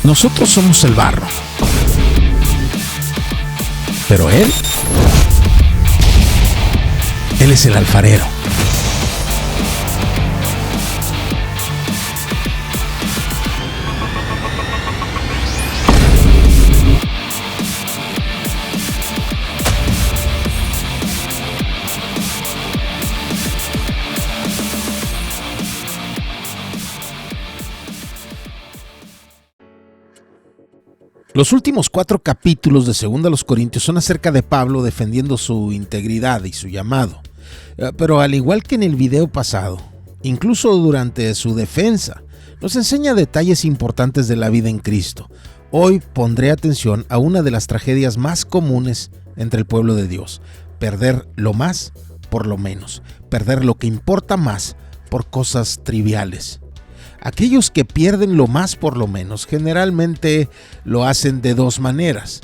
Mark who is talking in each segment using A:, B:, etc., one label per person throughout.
A: Nosotros somos el barro, pero Él es el alfarero. Los últimos 4 capítulos de 2 Corintios son acerca de Pablo defendiendo su integridad y su llamado. Pero al igual que en el video pasado, incluso durante su defensa, nos enseña detalles importantes de la vida en Cristo. Hoy pondré atención a una de las tragedias más comunes entre el pueblo de Dios: perder lo más por lo menos, perder lo que importa más por cosas triviales. Aquellos que pierden lo más por lo menos generalmente lo hacen de 2 maneras.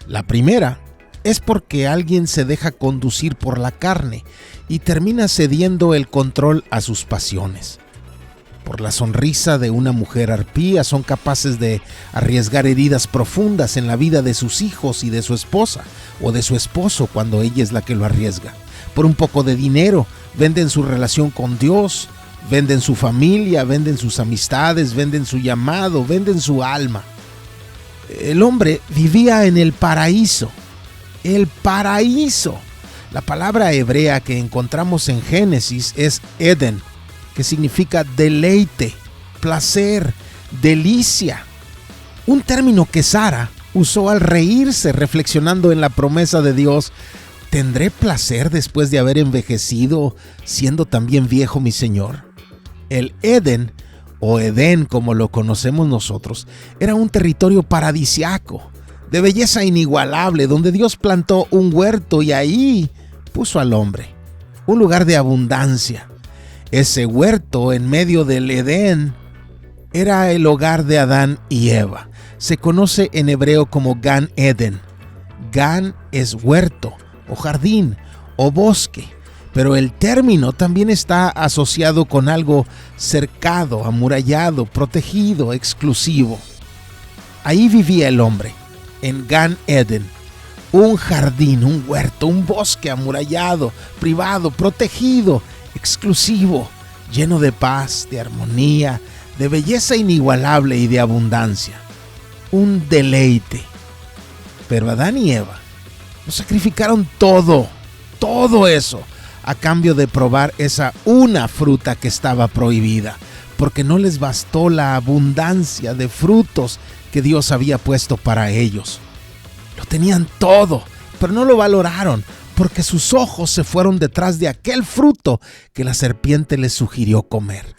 A: La primera es porque alguien se deja conducir por la carne y termina cediendo el control a sus pasiones. Por la sonrisa de una mujer arpía son capaces de arriesgar heridas profundas en la vida de sus hijos y de su esposa o de su esposo cuando ella es la que lo arriesga. Por un poco de dinero venden su relación con Dios, venden su familia, venden sus amistades, venden su llamado, venden su alma. El hombre vivía en el paraíso. El paraíso. La palabra hebrea que encontramos en Génesis es Edén, que significa deleite, placer, delicia. Un término que Sara usó al reírse reflexionando en la promesa de Dios: ¿tendré placer después de haber envejecido, siendo también viejo mi Señor? El Edén, o Edén como lo conocemos nosotros, era un territorio paradisiaco, de belleza inigualable, donde Dios plantó un huerto y ahí puso al hombre, un lugar de abundancia. Ese huerto en medio del Edén era el hogar de Adán y Eva. Se conoce en hebreo como Gan Eden. Gan es huerto, o jardín, o bosque. Pero el término también está asociado con algo cercado, amurallado, protegido, exclusivo. Ahí vivía el hombre, en Gan Eden, un jardín, un huerto, un bosque amurallado, privado, protegido, exclusivo, lleno de paz, de armonía, de belleza inigualable y de abundancia. Un deleite. Pero Adán y Eva lo sacrificaron todo eso, a cambio de probar esa una fruta que estaba prohibida, porque no les bastó la abundancia de frutos que Dios había puesto para ellos. Lo tenían todo, pero no lo valoraron, porque sus ojos se fueron detrás de aquel fruto que la serpiente les sugirió comer.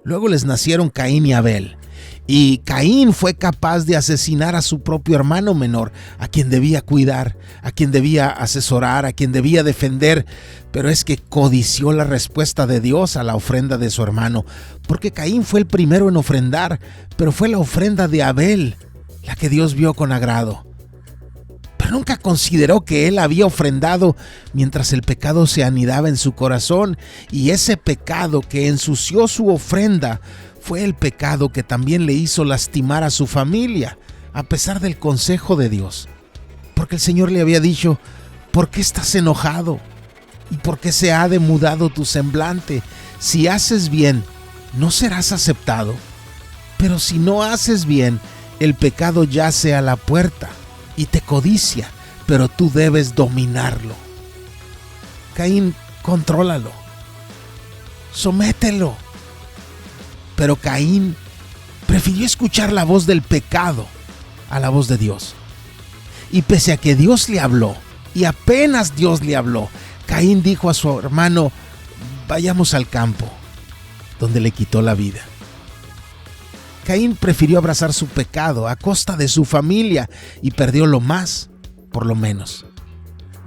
A: Luego les nacieron Caín y Abel, y Caín fue capaz de asesinar a su propio hermano menor, a quien debía cuidar, a quien debía asesorar, a quien debía defender. Pero es que codició la respuesta de Dios a la ofrenda de su hermano, porque Caín fue el primero en ofrendar, pero fue la ofrenda de Abel la que Dios vio con agrado. Pero nunca consideró que él había ofrendado mientras el pecado se anidaba en su corazón, y ese pecado que ensució su ofrenda fue el pecado que también le hizo lastimar a su familia, a pesar del consejo de Dios. Porque el Señor le había dicho: ¿por qué estás enojado? ¿Y por qué se ha demudado tu semblante? Si haces bien, no serás aceptado. Pero si no haces bien, el pecado yace a la puerta y te codicia, pero tú debes dominarlo. Caín, contrólalo, somételo. Pero Caín prefirió escuchar la voz del pecado a la voz de Dios. Y pese a que Dios le habló, y apenas Dios le habló, Caín dijo a su hermano: vayamos al campo, donde le quitó la vida. Caín prefirió abrazar su pecado a costa de su familia y perdió lo más por lo menos.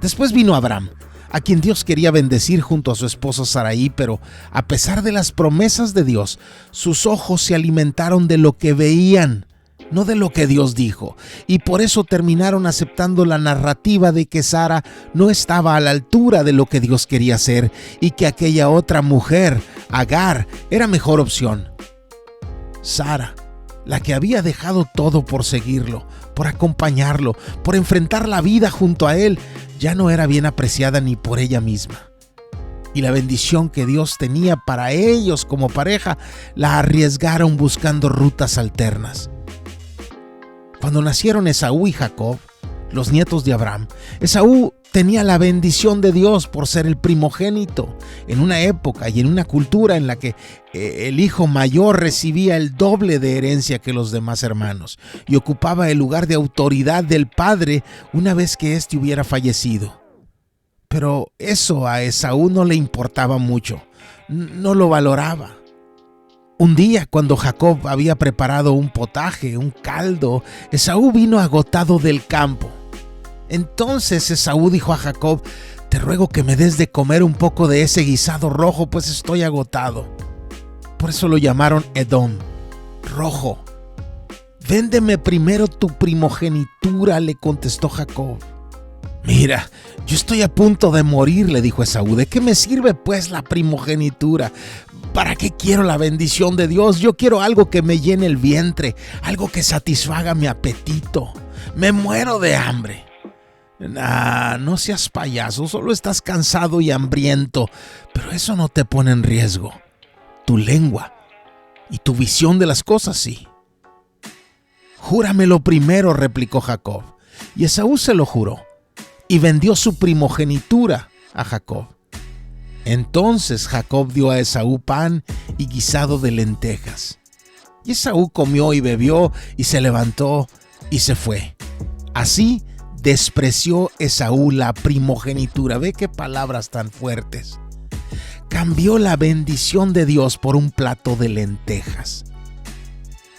A: Después vino Abraham, a quien Dios quería bendecir junto a su esposa Sarai, pero a pesar de las promesas de Dios, sus ojos se alimentaron de lo que veían, no de lo que Dios dijo, y por eso terminaron aceptando la narrativa de que Sara no estaba a la altura de lo que Dios quería hacer y que aquella otra mujer, Agar, era mejor opción. Sara la que había dejado todo por seguirlo, por acompañarlo, por enfrentar la vida junto a él, ya no era bien apreciada ni por ella misma. Y la bendición que Dios tenía para ellos como pareja, la arriesgaron buscando rutas alternas. Cuando nacieron Esaú y Jacob, los nietos de Abraham, Esaú tenía la bendición de Dios por ser el primogénito en una época y en una cultura en la que el hijo mayor recibía el doble de herencia que los demás hermanos y ocupaba el lugar de autoridad del padre una vez que éste hubiera fallecido. Pero eso a Esaú no le importaba mucho, no lo valoraba. Un día, cuando Jacob había preparado un potaje, un caldo, Esaú vino agotado del campo. Entonces Esaú dijo a Jacob: te ruego que me des de comer un poco de ese guisado rojo, pues estoy agotado. Por eso lo llamaron Edom, rojo. Véndeme primero tu primogenitura, le contestó Jacob. Mira, yo estoy a punto de morir, le dijo Esaú. ¿De qué me sirve pues la primogenitura? ¿Para qué quiero la bendición de Dios? Yo quiero algo que me llene el vientre, algo que satisfaga mi apetito. Me muero de hambre. No seas payaso, solo estás cansado y hambriento, pero eso no te pone en riesgo. Tu lengua y tu visión de las cosas sí. Júramelo primero, replicó Jacob. Y Esaú se lo juró y vendió su primogenitura a Jacob. Entonces Jacob dio a Esaú pan y guisado de lentejas. Y Esaú comió y bebió y se levantó y se fue. Así despreció Esaú la primogenitura. Ve qué palabras tan fuertes. Cambió la bendición de Dios por un plato de lentejas.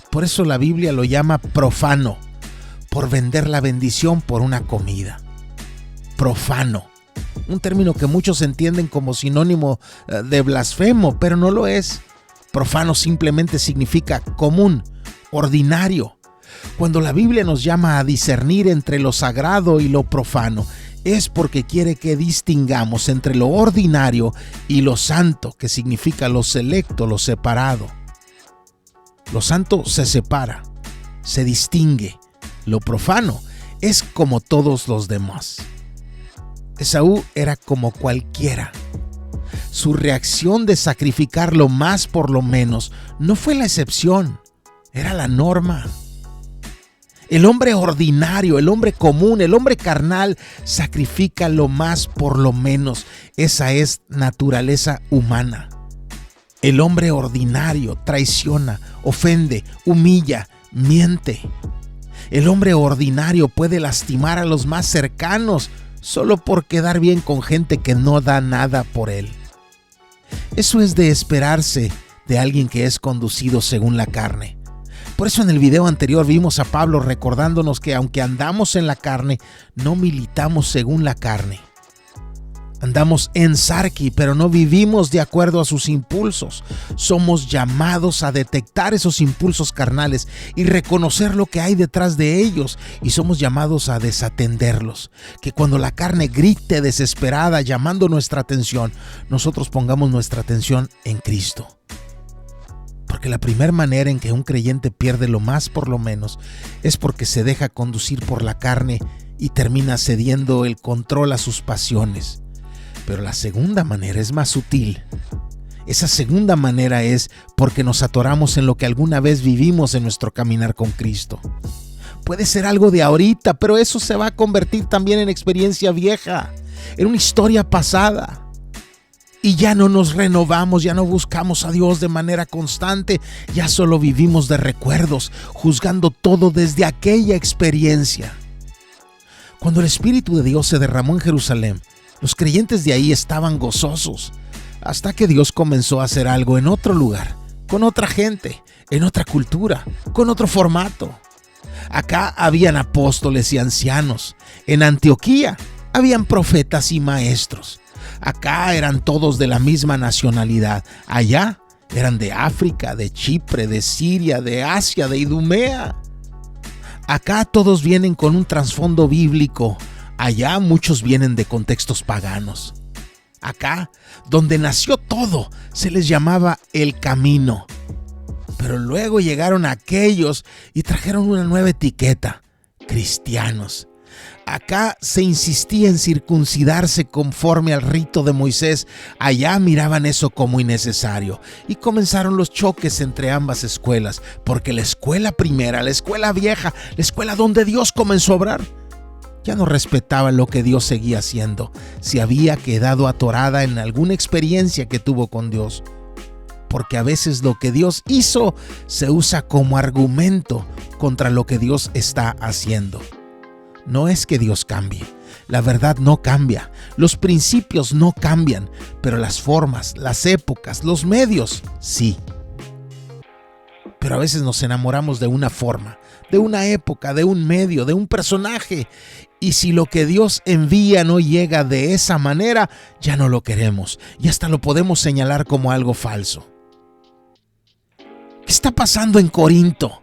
A: Por eso la Biblia lo llama profano, por vender la bendición por una comida. Profano, un término que muchos entienden como sinónimo de blasfemo, pero no lo es. Profano simplemente significa común, ordinario. Cuando la Biblia nos llama a discernir entre lo sagrado y lo profano, es porque quiere que distingamos entre lo ordinario y lo santo, que significa lo selecto, lo separado. Lo santo se separa, se distingue. Lo profano es como todos los demás. Esaú era como cualquiera. Su reacción de sacrificar lo más por lo menos no fue la excepción, era la norma. El hombre ordinario, el hombre común, el hombre carnal sacrifica lo más por lo menos. Esa es naturaleza humana. El hombre ordinario traiciona, ofende, humilla, miente. El hombre ordinario puede lastimar a los más cercanos solo por quedar bien con gente que no da nada por él. Eso es de esperarse de alguien que es conducido según la carne. Por eso en el video anterior vimos a Pablo recordándonos que aunque andamos en la carne, no militamos según la carne. Andamos en sarki, pero no vivimos de acuerdo a sus impulsos. Somos llamados a detectar esos impulsos carnales y reconocer lo que hay detrás de ellos. Y somos llamados a desatenderlos. Que cuando la carne grite desesperada llamando nuestra atención, nosotros pongamos nuestra atención en Cristo. Porque la primera manera en que un creyente pierde lo más por lo menos es porque se deja conducir por la carne y termina cediendo el control a sus pasiones. Pero la segunda manera es más sutil. Esa segunda manera es porque nos atoramos en lo que alguna vez vivimos en nuestro caminar con Cristo. Puede ser algo de ahorita, pero eso se va a convertir también en experiencia vieja, en una historia pasada. Y ya no nos renovamos, ya no buscamos a Dios de manera constante, ya solo vivimos de recuerdos, juzgando todo desde aquella experiencia. Cuando el Espíritu de Dios se derramó en Jerusalén, los creyentes de ahí estaban gozosos, hasta que Dios comenzó a hacer algo en otro lugar, con otra gente, en otra cultura, con otro formato. Acá habían apóstoles y ancianos, en Antioquía habían profetas y maestros. Acá eran todos de la misma nacionalidad, allá eran de África, de Chipre, de Siria, de Asia, de Idumea. Acá todos vienen con un trasfondo bíblico. Allá muchos vienen de contextos paganos. Acá, donde nació todo, se les llamaba el camino. Pero luego llegaron aquellos y trajeron una nueva etiqueta: cristianos. Acá se insistía en circuncidarse conforme al rito de Moisés. Allá miraban eso como innecesario. Y comenzaron los choques entre ambas escuelas, porque la escuela primera, la escuela vieja, la escuela donde Dios comenzó a obrar, ya no respetaba lo que Dios seguía haciendo. Se había quedado atorada en alguna experiencia que tuvo con Dios. Porque a veces lo que Dios hizo se usa como argumento contra lo que Dios está haciendo. No es que Dios cambie, la verdad no cambia, los principios no cambian, pero las formas, las épocas, los medios, sí. Pero a veces nos enamoramos de una forma, de una época, de un medio, de un personaje, y si lo que Dios envía no llega de esa manera, ya no lo queremos y hasta lo podemos señalar como algo falso. ¿Qué está pasando en Corinto?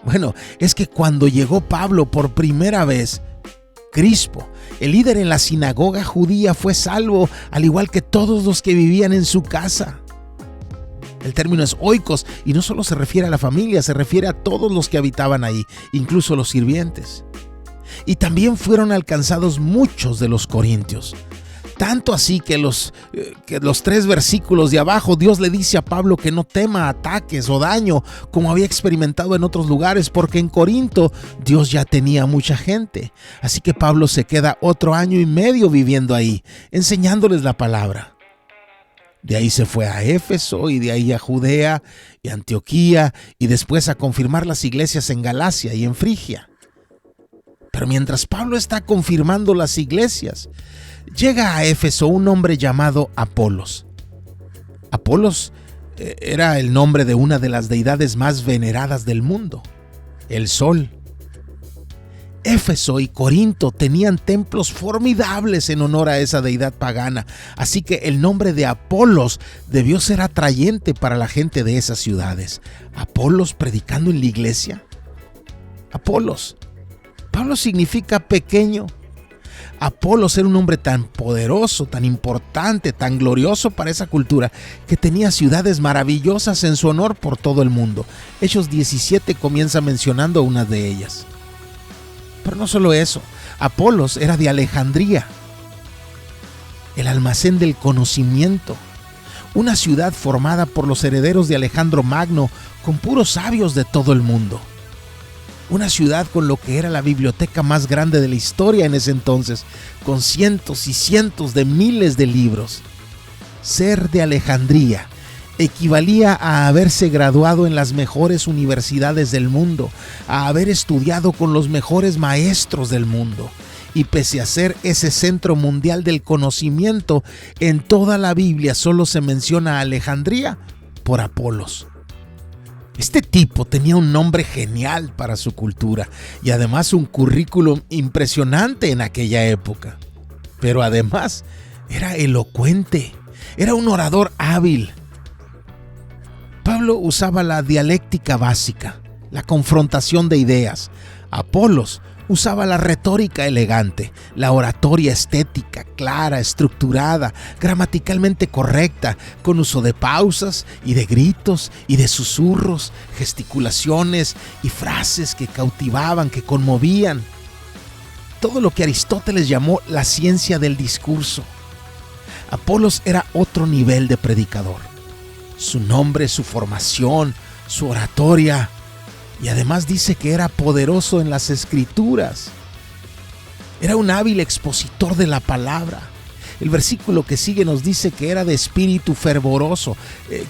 A: Bueno, es que cuando llegó Pablo por primera vez, Crispo, el líder en la sinagoga judía, fue salvo, al igual que todos los que vivían en su casa. El término es oikos y no solo se refiere a la familia, se refiere a todos los que habitaban ahí, incluso los sirvientes. Y también fueron alcanzados muchos de los corintios. Tanto así que los 3 versículos de abajo, Dios le dice a Pablo que no tema ataques o daño como había experimentado en otros lugares, porque en Corinto Dios ya tenía mucha gente. Así que Pablo se queda otro año y medio viviendo ahí, enseñándoles la palabra. De ahí se fue a Éfeso y de ahí a Judea y Antioquía y después a confirmar las iglesias en Galacia y en Frigia. Pero mientras Pablo está confirmando las iglesias, llega a Éfeso un hombre llamado Apolos. Apolos era el nombre de una de las deidades más veneradas del mundo, el sol. Éfeso y Corinto tenían templos formidables en honor a esa deidad pagana, así que el nombre de Apolos debió ser atrayente para la gente de esas ciudades. ¿Apolos predicando en la iglesia? Apolos. Pablo significa pequeño. Apolos era un hombre tan poderoso, tan importante, tan glorioso para esa cultura, que tenía ciudades maravillosas en su honor por todo el mundo. Hechos 17 comienza mencionando una de ellas. Pero no solo eso, Apolos era de Alejandría, el almacén del conocimiento, una ciudad formada por los herederos de Alejandro Magno, con puros sabios de todo el mundo. Una ciudad con lo que era la biblioteca más grande de la historia en ese entonces, con cientos y cientos de miles de libros. Ser de Alejandría equivalía a haberse graduado en las mejores universidades del mundo, a haber estudiado con los mejores maestros del mundo. Y pese a ser ese centro mundial del conocimiento, en toda la Biblia solo se menciona a Alejandría por Apolos. Este tipo tenía un nombre genial para su cultura y además un currículum impresionante en aquella época. Pero además era elocuente, era un orador hábil. Pablo usaba la dialéctica básica, la confrontación de ideas. Apolos usaba la retórica elegante, la oratoria estética, clara, estructurada, gramaticalmente correcta, con uso de pausas y de gritos y de susurros, gesticulaciones y frases que cautivaban, que conmovían. Todo lo que Aristóteles llamó la ciencia del discurso. Apolos era otro nivel de predicador. Su nombre, su formación, su oratoria. Y además dice que era poderoso en las escrituras. Era un hábil expositor de la palabra. El versículo que sigue nos dice que era de espíritu fervoroso,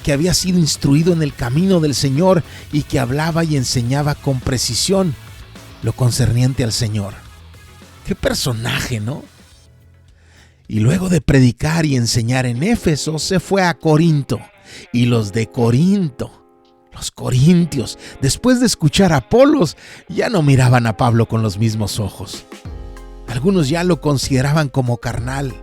A: que había sido instruido en el camino del Señor y que hablaba y enseñaba con precisión lo concerniente al Señor. ¡Qué personaje!, ¿no? Y luego de predicar y enseñar en Éfeso, se fue a Corinto. Y los de Corinto, los corintios, después de escuchar a Apolos, ya no miraban a Pablo con los mismos ojos. Algunos ya lo consideraban como carnal.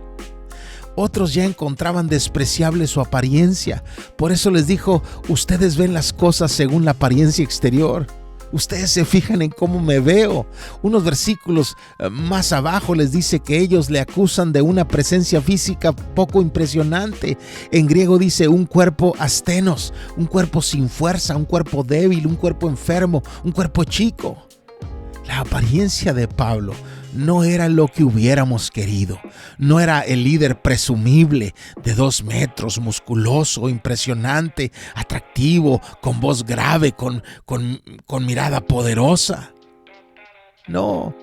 A: Otros ya encontraban despreciable su apariencia. Por eso les dijo: ustedes ven las cosas según la apariencia exterior. Ustedes se fijan en cómo me veo. Unos versículos más abajo les dice que ellos le acusan de una presencia física poco impresionante. En griego dice un cuerpo astenos, un cuerpo sin fuerza, un cuerpo débil, un cuerpo enfermo, un cuerpo chico. La apariencia de Pablo no era lo que hubiéramos querido. No era el líder presumible de 2 metros, musculoso, impresionante, atractivo, con voz grave, con mirada poderosa. No,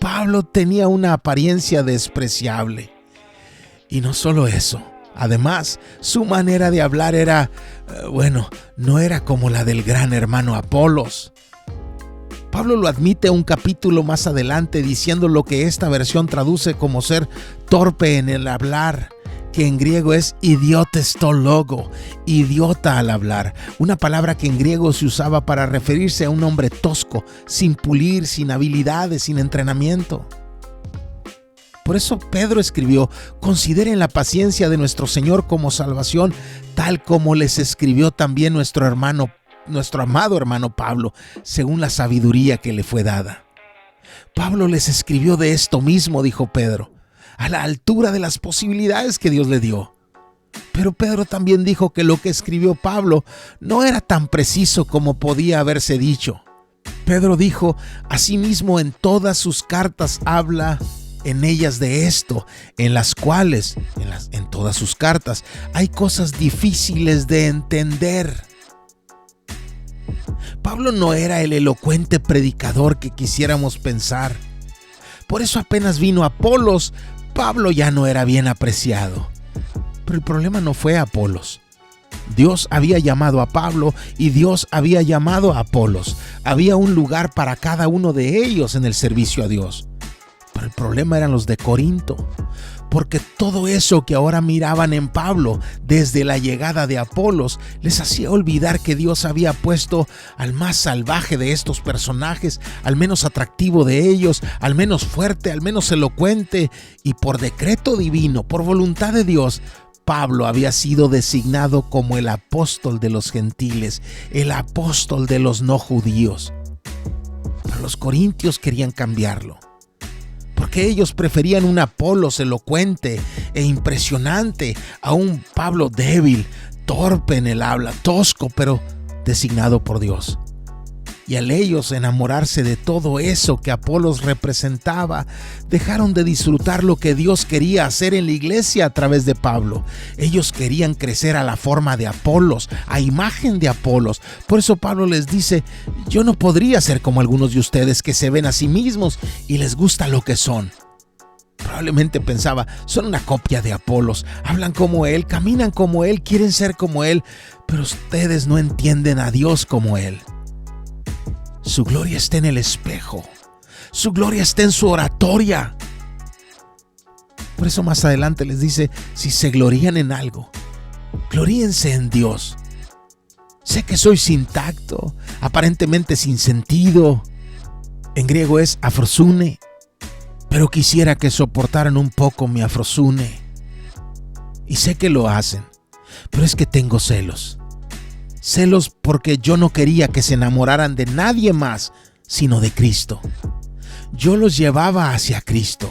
A: Pablo tenía una apariencia despreciable. Y no solo eso. Además, su manera de hablar era, no era como la del gran hermano Apolos. Pablo lo admite un capítulo más adelante diciendo lo que esta versión traduce como ser torpe en el hablar, que en griego es idiotestologo, idiota al hablar, una palabra que en griego se usaba para referirse a un hombre tosco, sin pulir, sin habilidades, sin entrenamiento. Por eso Pedro escribió: consideren la paciencia de nuestro Señor como salvación, tal como les escribió también nuestro amado hermano Pablo, según la sabiduría que le fue dada. Pablo les escribió de esto mismo, dijo Pedro, a la altura de las posibilidades que Dios le dio. Pero Pedro también dijo que lo que escribió Pablo no era tan preciso como podía haberse dicho. Pedro dijo: asimismo, en todas sus cartas habla en ellas de esto, en las cuales, en todas sus cartas, hay cosas difíciles de entender. Pablo no era el elocuente predicador que quisiéramos pensar. Por eso apenas vino Apolos, Pablo ya no era bien apreciado. Pero el problema no fue Apolos. Dios había llamado a Pablo y Dios había llamado a Apolos. Había un lugar para cada uno de ellos en el servicio a Dios. Pero el problema eran los de Corinto. Porque todo eso que ahora miraban en Pablo desde la llegada de Apolos les hacía olvidar que Dios había puesto al más salvaje de estos personajes, al menos atractivo de ellos, al menos fuerte, al menos elocuente, y por decreto divino, por voluntad de Dios, Pablo había sido designado como el apóstol de los gentiles, el apóstol de los no judíos. Pero los corintios querían cambiarlo, porque ellos preferían un Apolos elocuente e impresionante a un Pablo débil, torpe en el habla, tosco, pero designado por Dios. Y al ellos enamorarse de todo eso que Apolos representaba, dejaron de disfrutar lo que Dios quería hacer en la iglesia a través de Pablo. Ellos querían crecer a la forma de Apolos, a imagen de Apolos. Por eso Pablo les dice: yo no podría ser como algunos de ustedes que se ven a sí mismos y les gusta lo que son. Probablemente pensaba: son una copia de Apolos, hablan como él, caminan como él, quieren ser como él, pero ustedes no entienden a Dios como él. Su gloria está en el espejo. Su gloria está en su oratoria. Por eso más adelante les dice: si se glorían en algo, gloríense en Dios. Sé que soy sin tacto, aparentemente sin sentido. En griego es afrosune, pero quisiera que soportaran un poco mi afrosune. Y sé que lo hacen, pero es que tengo celos. Celos porque yo no quería que se enamoraran de nadie más, sino de Cristo. Yo los llevaba hacia Cristo.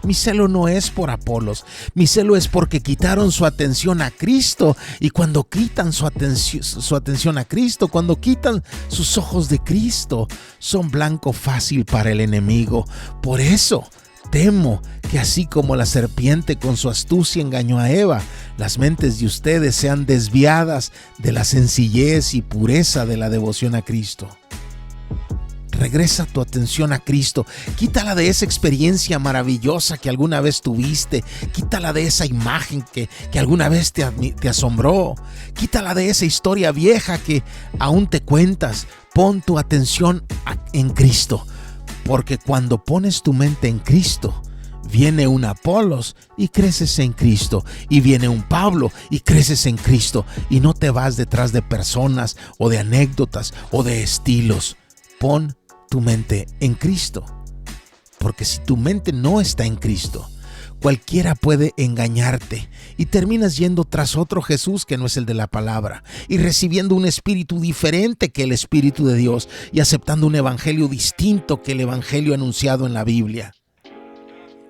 A: Mi celo no es por Apolos, mi celo es porque quitaron su atención a Cristo. Y cuando quitan su atención a Cristo, cuando quitan sus ojos de Cristo, son blanco fácil para el enemigo. Por eso temo que así como la serpiente con su astucia engañó a Eva, las mentes de ustedes sean desviadas de la sencillez y pureza de la devoción a Cristo. Regresa tu atención a Cristo. Quítala de esa experiencia maravillosa que alguna vez tuviste. Quítala de esa imagen que alguna vez te asombró. Quítala de esa historia vieja que aún te cuentas. Pon tu atención en Cristo. Porque cuando pones tu mente en Cristo, viene un Apolos y creces en Cristo. Y viene un Pablo y creces en Cristo. Y no te vas detrás de personas o de anécdotas o de estilos. Pon tu mente en Cristo. Porque si tu mente no está en Cristo, Cualquiera puede engañarte y terminas yendo tras otro Jesús que no es el de la palabra y recibiendo un espíritu diferente que el Espíritu de Dios y aceptando un evangelio distinto que el evangelio anunciado en la Biblia.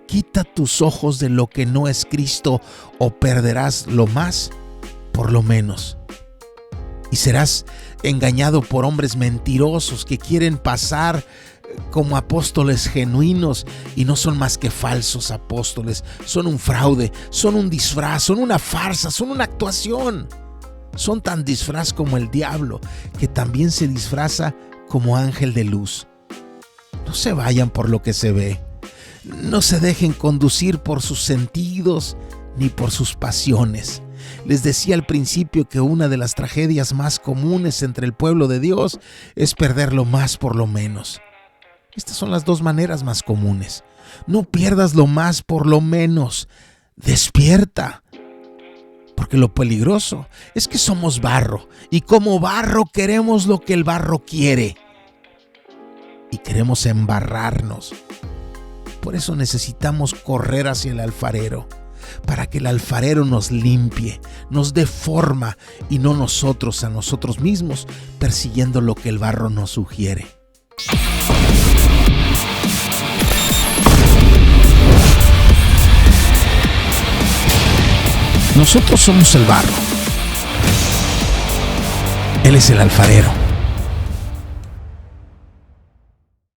A: Quita tus ojos de lo que no es Cristo o perderás lo más por lo menos. Y serás engañado por hombres mentirosos que quieren pasar como apóstoles genuinos y no son más que falsos apóstoles. Son un fraude, son un disfraz, son una farsa, son una actuación. Son tan disfraz como el diablo, que también se disfraza como ángel de luz. No se vayan por lo que se ve. No se dejen conducir por sus sentidos ni por sus pasiones. Les decía al principio que una de las tragedias más comunes entre el pueblo de Dios es perder lo más por lo menos. Estas son las dos maneras más comunes. No pierdas lo más por lo menos. Despierta. Porque lo peligroso es que somos barro y como barro queremos lo que el barro quiere. Y queremos embarrarnos. Por eso necesitamos correr hacia el alfarero, para que el alfarero nos limpie, nos dé forma y no nosotros a nosotros mismos persiguiendo lo que el barro nos sugiere. Nosotros somos el barro. Él es el alfarero.